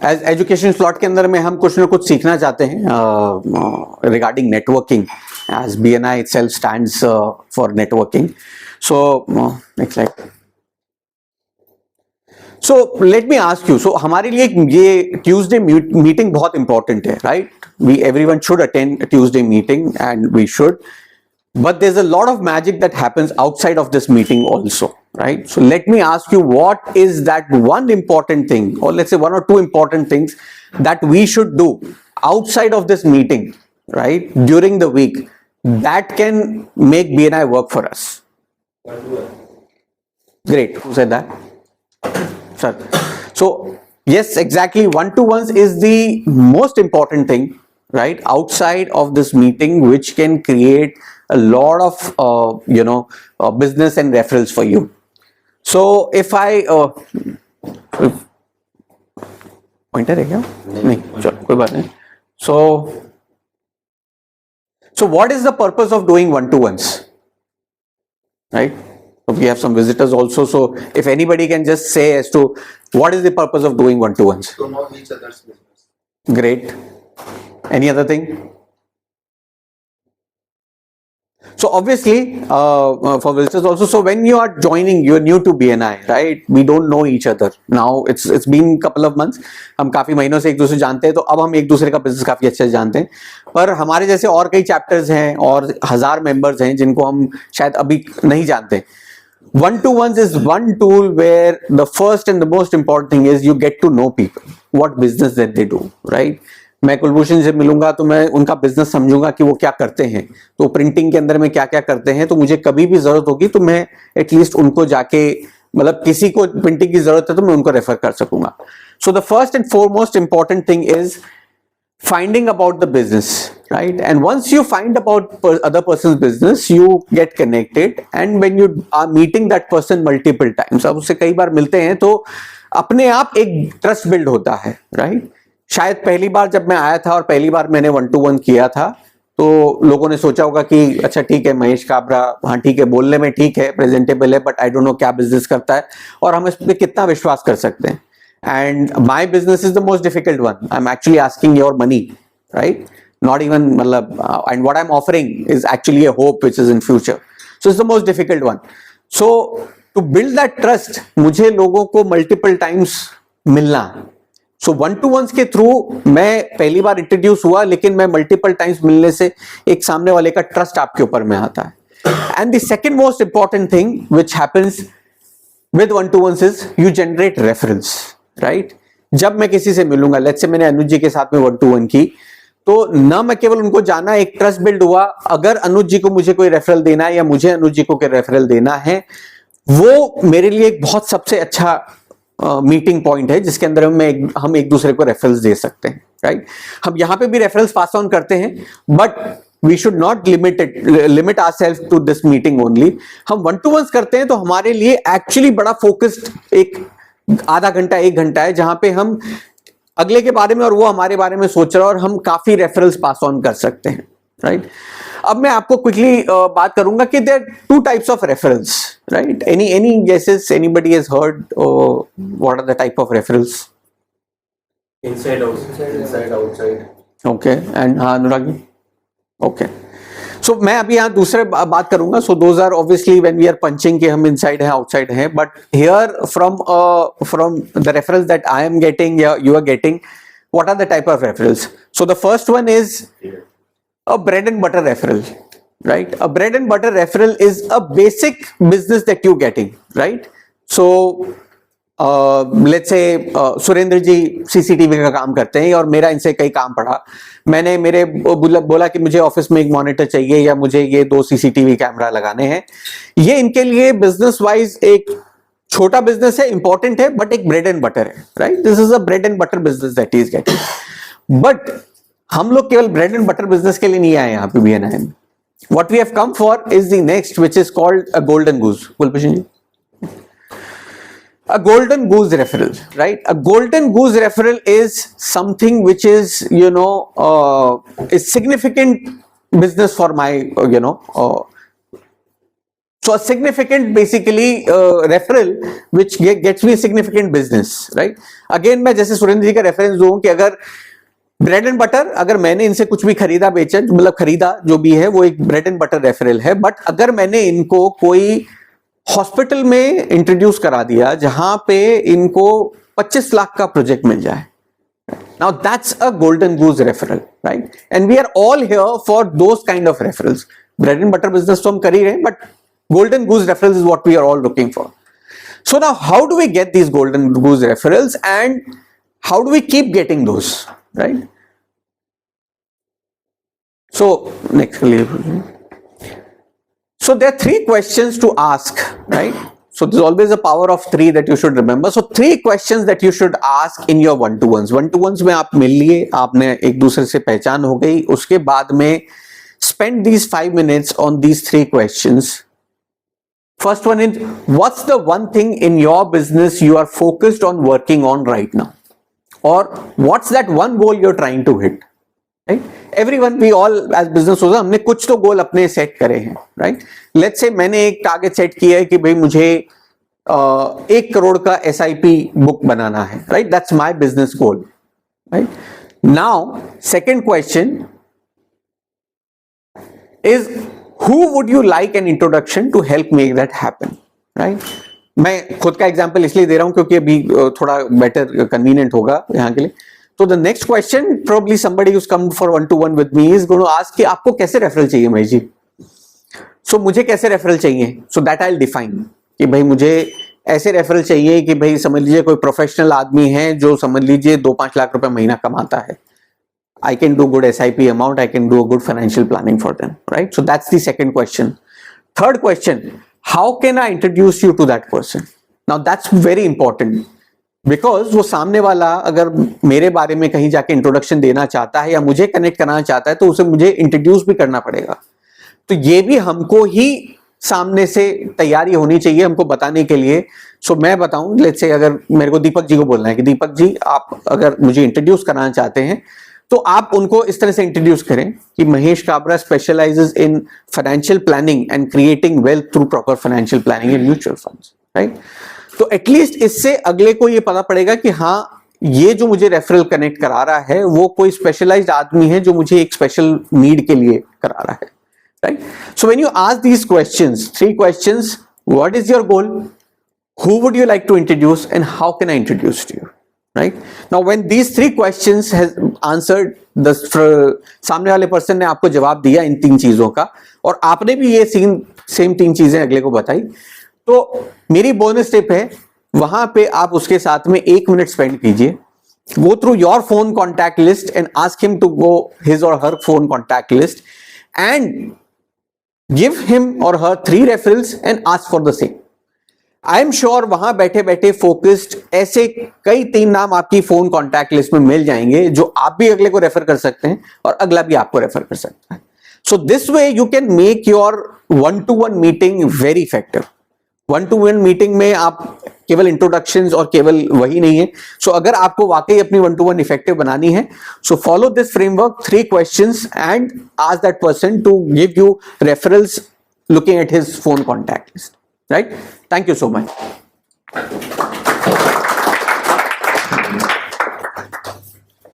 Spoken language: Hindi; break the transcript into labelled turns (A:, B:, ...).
A: एज एजुकेशन स्लॉट के अंदर में हम कुछ ना कुछ सीखना चाहते हैं regarding networking, as BNI itself stands for networking. So next slide. So let me ask you, so हमारे लिए ये ट्यूसडे मीटिंग बहुत इंपॉर्टेंट है, right? We everyone should attend Tuesday meeting and we should, but there's a lot of magic that happens outside of this meeting also, right? So let me ask you, what is that one important thing, or let's say one or two important things that we should do outside of this meeting, right, during the week, that can make BNI work for us? Great, who said that? Sir. So yes, exactly, one-to-ones is the most important thing, right, outside of this meeting, which can create a lot of business and referrals for you. So if I pointer है क्या? नहीं, चलो कोई बात नहीं. So what is the purpose of doing one-to-ones, right? So we have some visitors also, so if anybody can just say as to what is the purpose of doing one-to-ones.
B: To know each other's business.
A: Great. Any other thing? So obviously for visitors also, so when you are joining, you're new to BNI, right? We don't know each other. Now it's been couple of months. हम काफी महीनों से एक दूसरे जानते हैं, तो अब हम एक दूसरे का बिजनेस काफी अच्छे से जानते हैं. पर हमारे जैसे और कई चैप्टर्स हैं और 1000 मेंबर्स हैं जिनको हम शायद अभी नहीं जानते. One-to-ones is one tool where the first and the most important thing is you get to know people, what business that they do, right? मैं कुलभूषण से मिलूंगा तो मैं उनका बिजनेस समझूंगा कि वो क्या करते हैं, तो प्रिंटिंग के अंदर में क्या क्या करते हैं, तो मुझे कभी भी जरूरत होगी तो मैं एटलीस्ट उनको जाके, मतलब किसी को प्रिंटिंग की जरूरत है तो मैं उनको रेफर कर सकूंगा. सो the first and foremost important thing is finding about the business, right? And once you find about other person's business, you get connected, and when you are meeting that person multiple times, अब उससे कई बार मिलते हैं तो अपने आप एक ट्रस्ट बिल्ड होता है, right? शायद पहली बार जब मैं आया था और पहली बार मैंने 1-to-1 किया था, तो लोगों ने सोचा होगा कि अच्छा ठीक है महेश काबरा, हाँ ठीक है, बोलने में ठीक है, प्रेजेंटेबल है, बट आई डोंट नो क्या बिजनेस करता है और हम इस पे कितना विश्वास कर सकते हैं. And my business is the most difficult one. I'm actually asking your money, right? Not even, and what I'm offering is actually a hope which is in future. So it's the most difficult one. So to build that trust, मुझे लोगों को multiple times मिलना. So one-to-ones के थ्रू मैं पहली बार इंट्रोड्यूस हुआ, लेकिन मैं multiple times मिलने से एक सामने वाले का ट्रस्ट आपके ऊपर में आता है. And the second most important thing which happens with one-to-ones is you generate referrals. Right? जब मैं किसी से मिलूंगा, लेट्स से मैंने अनुज जी के साथ में 1-to-1 की, तो ना मैं केवल उनको जाना, एक ट्रस्ट बिल्ड हुआ. अगर अनुज जी को मुझे कोई रेफरल देना है या मुझे अनुज जी को कोई रेफरल देना है, वो मेरे लिए एक बहुत सबसे अच्छा मीटिंग पॉइंट है जिसके अंदर हम एक दूसरे को रेफरल्स दे सकते हैं, राइट? हम यहाँ पे भी रेफरल्स पास ऑन करते हैं, but we should not limit ourselves to this meeting only. हम 1-to-ones करते हैं तो हमारे लिए एक्चुअली बड़ा फोकस्ड एक आधा घंटा 1 घंटा है जहां पे हम अगले के बारे में और वो हमारे बारे में सोच रहा है और हम काफी रेफरल्स पास ऑन कर सकते हैं, राइट? अब मैं आपको क्विकली बात करूंगा कि there are 2 types of referrals, right? Any guesses, anybody has heard what are the type of referrals?
B: Inside, outside.
A: Okay, and हाँ अनुराग जी, ओके. सो मैं अभी यहाँ दूसरे बात करूंगा. So those are obviously when we are punching कि हम इनसाइड है आउटसाइड है, but here from the referrals that I am getting या you are getting, what are the type of referrals? So the first one is a bread and butter referral, right? A bread and butter referral is a basic business that you're getting, right? So let's say Surendra ji CCTV का काम करते हैं और मेरा इनसे कई काम पड़ा. मैंने मेरे बोला कि मुझे ऑफिस में एक मॉनिटर चाहिए या मुझे ये 2 सीसीटीवी कैमरा लगाने हैं. ये इनके लिए बिजनेस वाइज एक छोटा बिजनेस है, इंपॉर्टेंट है, बट एक ब्रेड एंड बटर है, right? This is a bread and butter business that is getting. But हम लोग केवल ब्रेड एंड बटर बिजनेस के लिए नहीं आए यहाँ पे BNI में. What we have come for is the next, which is called a golden goose. Kulbhushan ji, a golden goose referral, right? A golden goose referral is something which is, is significant business for my, So a significant basically referral which gets me significant business, right? Again मैं जैसे सुरेंद्र जी का रेफरेंस दूं कि अगर ब्रेड एंड बटर, अगर मैंने इनसे कुछ भी खरीदा बेचा, मतलब खरीदा जो भी है वो एक ब्रेड एंड बटर रेफरल है, बट अगर मैंने इनको कोई हॉस्पिटल में इंट्रोड्यूस करा दिया जहां पे इनको 25 लाख का प्रोजेक्ट मिल जाए, now that's a golden goose referral, right? And we are all here for those kind of referrals. Bread and butter business तो हम कर ही रहे हैं, but golden goose referrals is what we are all looking for. So now how do we get these golden goose referrals and how do we keep getting those, right? So next, so there are 3 questions to ask, right? So there's always a power of 3 that you should remember. So 3 questions that you should ask in your one-to-ones. One-to-ones में आप मिल लिए, आपने एक दूसरे से पहचान हो गई, उसके बाद में spend these 5 minutes on these 3 questions. First one is, what's the one thing in your business you are focused on working on right now? Or what's that one goal you're trying to hit? Right? Everyone, we all as business owners, हमने कुछ तो गोल अपने सेट करे हैं, right? Let's say मैंने एक टारगेट सेट किया है कि भाई मुझे 1 करोड़ का SIP बुक बनाना है, right? That's my business goal, right? Now, second question is, who would you like an introduction to help make that happen, right? मैं खुद का एग्जांपल इसलिए दे रहा हूं क्योंकि अभी थोड़ा बेटर कन्वीनियंट होगा यहाँ के लिए. तो the next question, probably somebody who's come for one-to-one with me is going to ask कि आपको कैसे रेफरल चाहिए महेश जी. सो मुझे कैसे रेफरल चाहिए, so that I will define कि भाई मुझे ऐसे रेफरल चाहिए कि भाई समझ लीजिए कोई प्रोफेशनल आदमी है जो समझ लीजिए 2-5 लाख रुपए महीना कमाता है. I can do good SIP amount, I can do a good financial planning for them, right? So that's the second question. Third question, how can I introduce you to that person? Now that's very important because वो सामने वाला अगर मेरे बारे में कहीं जाके इंट्रोडक्शन देना चाहता है या मुझे कनेक्ट कराना चाहता है तो उसे मुझे इंट्रोड्यूस भी करना पड़ेगा. तो ये भी हमको ही सामने से तैयारी होनी चाहिए हमको बताने के लिए. सो मैं बताऊं, लेट्स से अगर मेरे को दीपक जी को बोलना है कि दीपक जी आप अगर मुझे इंट्रोड्यूस कराना चाहते हैं तो आप उनको इस तरह से इंट्रोड्यूस करें कि Mahesh Kabra specialises in financial planning and creating wealth through proper financial planning in mutual funds, right? तो एटलीस्ट इससे अगले को ये पता पड़ेगा कि हाँ ये जो मुझे रेफरल कनेक्ट करा रहा है वो कोई स्पेशलाइज्ड आदमी है जो मुझे एक स्पेशल नीड के लिए करा रहा है, right? So when you ask these questions, 3 questions, what is your goal, who would you like to introduce, and how can I introduce to you, right? Now when these 3 questions has answered, the सामने वाले पर्सन ने आपको जवाब दिया इन 3 चीजों का और आपने भी ये सेम 3 चीजें अगले को बताई, तो मेरी बोनस टिप है वहां पे आप उसके साथ में 1 मिनट स्पेंड कीजिए. Go through your phone contact list and ask him to go his or her phone contact list and give him or her 3 referrals and ask for the same. I am sure वहां बैठे बैठे फोकस्ड ऐसे कई 3 नाम आपकी फोन कॉन्टैक्ट लिस्ट में मिल जाएंगे जो आप भी अगले को रेफर कर सकते हैं और अगला भी आपको रेफर कर सकता है. So this way you can make your 1-to-1 meeting very effective. 1-to-1 meeting में आप केवल इंट्रोडक्शंस और केवल वही नहीं है. सो अगर आपको वाकई अपनी 1-to-1 इफेक्टिव बनानी है, so follow this framework, 3 questions and ask that person to give you referrals looking at his phone contact list, right? Thank you so much.